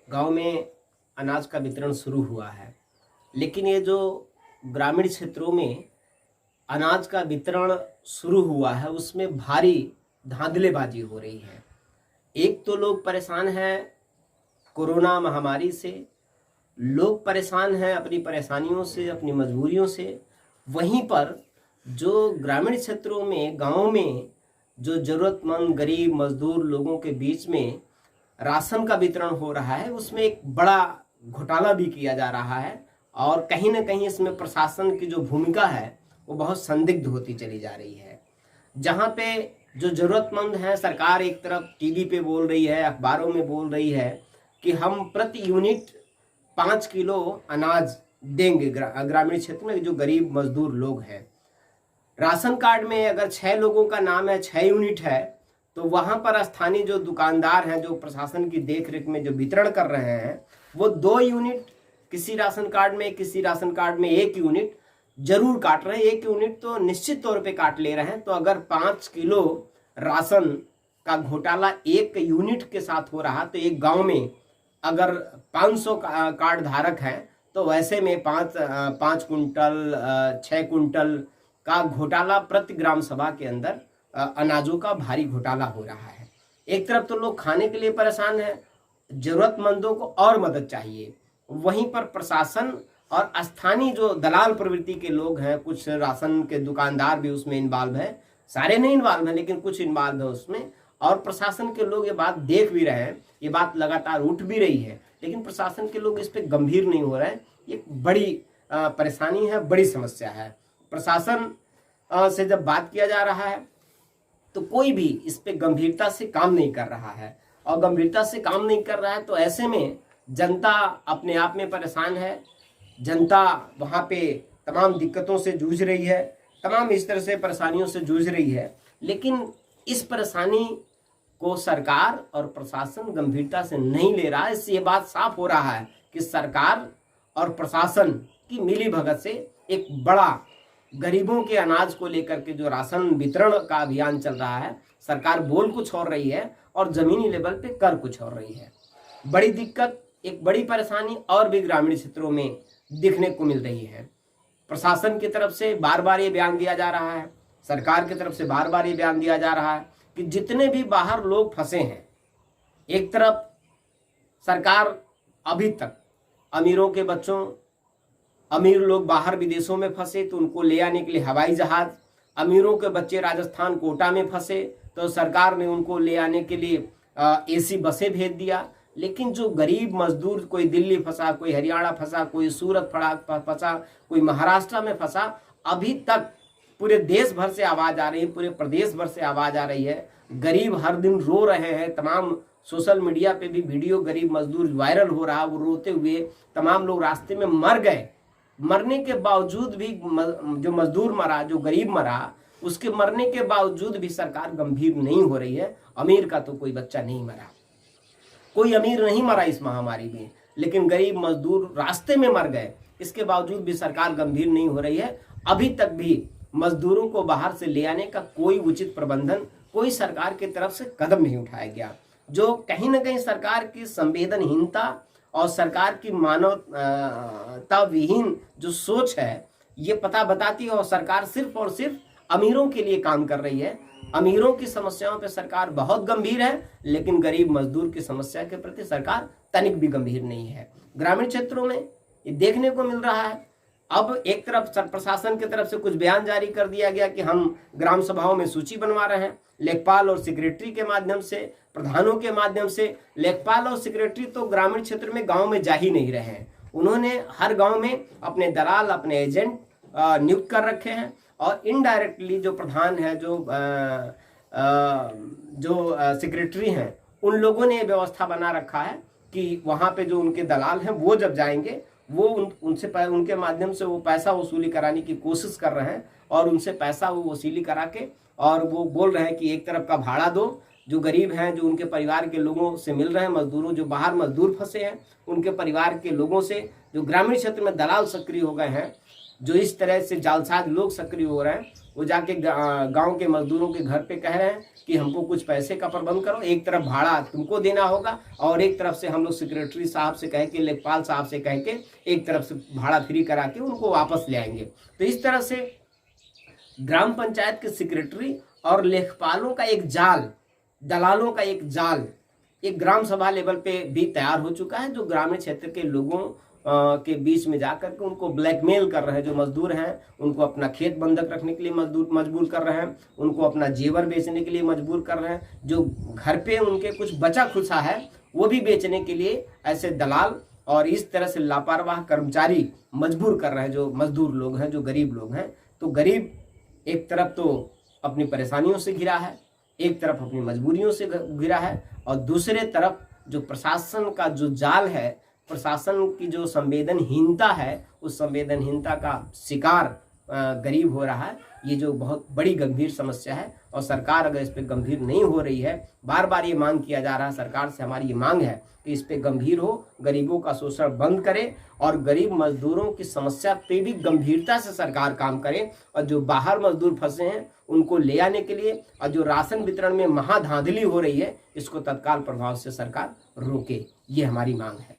गांव में अनाज का वितरण शुरू हुआ है। लेकिन ये जो ग्रामीण क्षेत्रों में अनाज का वितरण शुरू हुआ है उसमें भारी धांधलेबाजी हो रही है। एक तो लोग परेशान हैं कोरोना महामारी से, लोग परेशान हैं अपनी परेशानियों से, अपनी मजबूरियों से। वहीं पर जो ग्रामीण क्षेत्रों में, गांवों में जो ज़रूरतमंद गरीब मजदूर लोगों के बीच में राशन का वितरण हो रहा है, उसमें एक बड़ा घोटाला भी किया जा रहा है। और कहीं ना कहीं इसमें प्रशासन की जो भूमिका है वो बहुत संदिग्ध होती चली जा रही है। जहाँ पे जो ज़रूरतमंद हैं, सरकार एक तरफ टीवी पे बोल रही है, अखबारों में बोल रही है कि हम प्रति यूनिट 5 किलो अनाज देंगे ग्रामीण क्षेत्र में जो गरीब मजदूर लोग हैं। राशन कार्ड में अगर 6 लोगों का नाम है, 6 यूनिट है, तो वहां पर स्थानीय जो दुकानदार हैं, जो प्रशासन की देखरेख में जो वितरण कर रहे हैं, वो 2 यूनिट किसी राशन कार्ड में, किसी राशन कार्ड में 1 यूनिट जरूर काट रहे हैं। 1 यूनिट तो निश्चित तौर पे काट ले रहे हैं। तो अगर 5 किलो राशन का घोटाला 1 यूनिट के साथ हो रहा, तो एक गांव में अगर 500 कार्ड धारक हैं तो वैसे में 5 कुंटल 6 कुंटल का घोटाला प्रति ग्राम सभा के अंदर अनाजों का भारी घोटाला हो रहा है। एक तरफ तो लोग खाने के लिए परेशान हैं, जरूरतमंदों को और मदद चाहिए, वहीं पर प्रशासन और स्थानीय जो दलाल प्रवृत्ति के लोग हैं, कुछ राशन के दुकानदार भी उसमें इन्वॉल्व है, सारे नहीं इन्वॉल्व हैं लेकिन कुछ इन्वॉल्व है उसमें, और प्रशासन के लोग ये बात देख भी रहे हैं। ये बात लगातार उठ भी रही है, लेकिन प्रशासन के लोग इस पर गंभीर नहीं हो रहे हैं। ये बड़ी परेशानी है, बड़ी समस्या है। प्रशासन से जब बात किया जा रहा है तो कोई भी इस पे गंभीरता से काम नहीं कर रहा है, और गंभीरता से काम नहीं कर रहा है तो ऐसे में जनता अपने आप में परेशान है। जनता वहाँ पे तमाम दिक्कतों से जूझ रही है, तमाम इस तरह से परेशानियों से जूझ रही है। लेकिन इस परेशानी को सरकार और प्रशासन गंभीरता से नहीं ले रहा है। इससे ये बात साफ हो रहा है कि सरकार और प्रशासन की मिलीभगत से एक बड़ा गरीबों के अनाज को लेकर के जो राशन वितरण का अभियान चल रहा है, सरकार बोल कुछ और रही है और जमीनी लेवल पे कर कुछ और रही है। बड़ी दिक्कत, एक बड़ी परेशानी और भी ग्रामीण क्षेत्रों में दिखने को मिल रही है। प्रशासन की तरफ से बार बार ये बयान दिया जा रहा है, सरकार की तरफ से बार बार ये बयान दिया जा रहा है कि जितने भी बाहर लोग फंसे हैं, एक तरफ सरकार अभी तक अमीरों के बच्चों, अमीर लोग बाहर विदेशों में फंसे तो उनको ले आने के लिए हवाई जहाज, अमीरों के बच्चे राजस्थान कोटा में फंसे तो सरकार ने उनको ले आने के लिए एसी बसें भेज दिया। लेकिन जो गरीब मजदूर, कोई दिल्ली फंसा, कोई हरियाणा फंसा, कोई सूरत फंसा, कोई महाराष्ट्र में फंसा, अभी तक पूरे देश भर से आवाज आ रही है, पूरे प्रदेश भर से आवाज आ रही है। गरीब हर दिन रो रहे हैं, तमाम सोशल मीडिया पे भी वीडियो गरीब मजदूर वायरल हो रहा, वो रोते हुए, तमाम लोग रास्ते में मर गए। मरने के बावजूद भी जो मजदूर मरा, जो गरीब मरा, उसके मरने के बावजूद भी सरकार गंभीर नहीं हो रही है। अमीर का तो कोई बच्चा नहीं मरा, कोई अमीर नहीं मरा इस महामारी में, लेकिन गरीब मजदूर रास्ते में मर गए। इसके बावजूद भी सरकार गंभीर नहीं हो रही है। अभी तक भी मजदूरों को बाहर से ले आने का कोई उचित प्रबंधन, कोई सरकार की तरफ से कदम नहीं उठाया गया, जो कहीं ना कहीं सरकार की संवेदनहीनता और सरकार की मानवता विहीन जो सोच है ये पता बताती है। और सरकार सिर्फ और सिर्फ अमीरों के लिए काम कर रही है। अमीरों की समस्याओं पे सरकार बहुत गंभीर है, लेकिन गरीब मजदूर की समस्या के प्रति सरकार तनिक भी गंभीर नहीं है। ग्रामीण क्षेत्रों में ये देखने को मिल रहा है। अब एक तरफ प्रशासन की तरफ से कुछ बयान जारी कर दिया गया कि हम ग्राम सभाओं में सूची बनवा रहे हैं, लेखपाल और सेक्रेटरी के माध्यम से, प्रधानों के माध्यम से। लेखपाल और सेक्रेटरी तो ग्रामीण क्षेत्र में गांव में जा ही नहीं रहे हैं। उन्होंने हर गांव में अपने दलाल, अपने एजेंट नियुक्त कर रखे हैं, और इनडायरेक्टली जो प्रधान है, जो सेक्रेटरी हैं, उन लोगों ने व्यवस्था बना रखा है कि वहां पे जो उनके दलाल हैं वो जब जाएंगे, वो उनके माध्यम से वो पैसा वसूली कराने की कोशिश कर रहे हैं, और उनसे पैसा वो वसूली करा के, और वो बोल रहे हैं कि एक तरफ का भाड़ा दो, जो गरीब हैं, जो उनके परिवार के लोगों से मिल रहे हैं, मजदूरों, जो बाहर मजदूर फंसे हैं उनके परिवार के लोगों से, जो ग्रामीण क्षेत्र में दलाल सक्रिय हो गए हैं, जो इस तरह से जालसाज लोग सक्रिय हो रहे हैं, वो जाके गांव के मजदूरों के घर पे कह रहे हैं कि हमको कुछ पैसे का प्रबंध करो, एक तरफ भाड़ा तुमको देना होगा और एक तरफ से हम लोग सेक्रेटरी साहब से कह के, लेखपाल साहब से कह के एक तरफ से भाड़ा फ्री करा के उनको वापस ले आएंगे। तो इस तरह से ग्राम पंचायत के सेक्रेटरी और लेखपालों का एक जाल, दलालों का एक जाल एक ग्राम सभा लेवल पे भी तैयार हो चुका है, जो ग्रामीण क्षेत्र के लोगों के बीच में जाकर के उनको ब्लैकमेल कर रहे हैं। जो मजदूर हैं उनको अपना खेत बंधक रखने के लिए मजबूर कर रहे हैं, उनको अपना जेवर बेचने के लिए मजबूर कर रहे हैं, जो घर पे उनके कुछ बचा खुचा है वो भी बेचने के लिए ऐसे दलाल और इस तरह से लापरवाह कर्मचारी मजबूर कर रहे हैं। जो मजदूर लोग हैं, जो गरीब लोग हैं, तो गरीब एक तरफ तो अपनी परेशानियों से घिरा है, एक तरफ अपनी मजबूरियों से घिरा है, और दूसरे तरफ जो प्रशासन का जो जाल है, प्रशासन की जो संवेदनहीनता है, उस संवेदनहीनता का शिकार गरीब हो रहा है। ये जो बहुत बड़ी गंभीर समस्या है और सरकार अगर इस पे गंभीर नहीं हो रही है, बार बार ये मांग किया जा रहा है, सरकार से हमारी ये मांग है कि इस पे गंभीर हो, गरीबों का शोषण बंद करे और गरीब मजदूरों की समस्या पे भी गंभीरता से सरकार काम करे, और जो बाहर मजदूर फंसे हैं उनको ले आने के लिए, और जो राशन वितरण में महाधांधली हो रही है इसको तत्काल प्रभाव से सरकार रोके। ये हमारी मांग है।